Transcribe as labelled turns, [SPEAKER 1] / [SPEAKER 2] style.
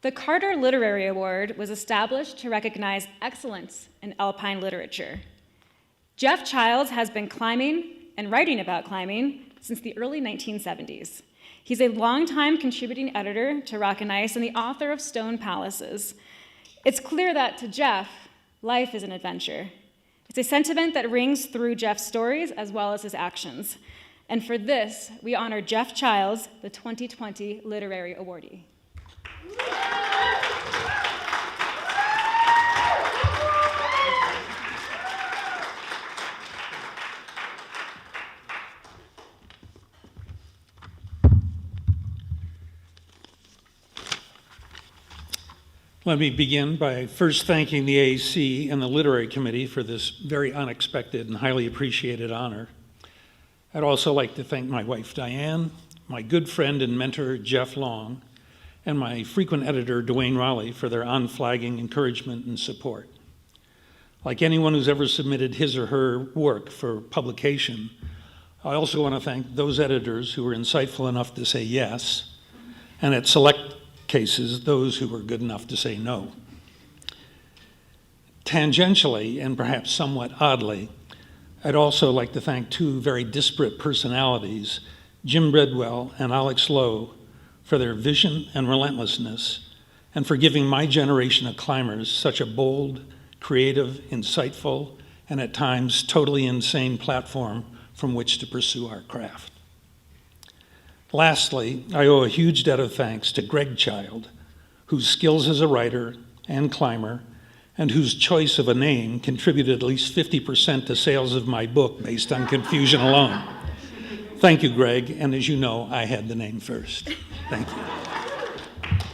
[SPEAKER 1] The Carter Literary Award was established to recognize excellence in alpine literature. Geof Childs has been climbing and writing about climbing since the early 1970s. He's a longtime contributing editor to Rock and Ice and the author of Stone Palaces. It's clear that to Geof, life is an adventure. It's a sentiment that rings through Geof's stories as well as his actions. And for this, we honor Geof Childs, the 2020 Literary Awardee.
[SPEAKER 2] Let me begin by first thanking the AAC and the Literary Committee for this very unexpected and highly appreciated honor. I'd also like to thank my wife, Diane, my good friend and mentor, Jeff Long, and my frequent editor, Dwayne Raleigh, for their unflagging encouragement and support. Like anyone who's ever submitted his or her work for publication, I also want to thank those editors who were insightful enough to say yes, and at select cases, those who were good enough to say no. Tangentially, and perhaps somewhat oddly, I'd also like to thank two very disparate personalities, Jim Bridwell and Alex Lowe, for their vision and relentlessness, and for giving my generation of climbers such a bold, creative, insightful, and at times totally insane platform from which to pursue our craft. Lastly, I owe a huge debt of thanks to Greg Child, whose skills as a writer and climber, and whose choice of a name contributed at least 50% to sales of my book based on confusion alone. Thank you, Greg, and as you know, I had the name first. Thank you.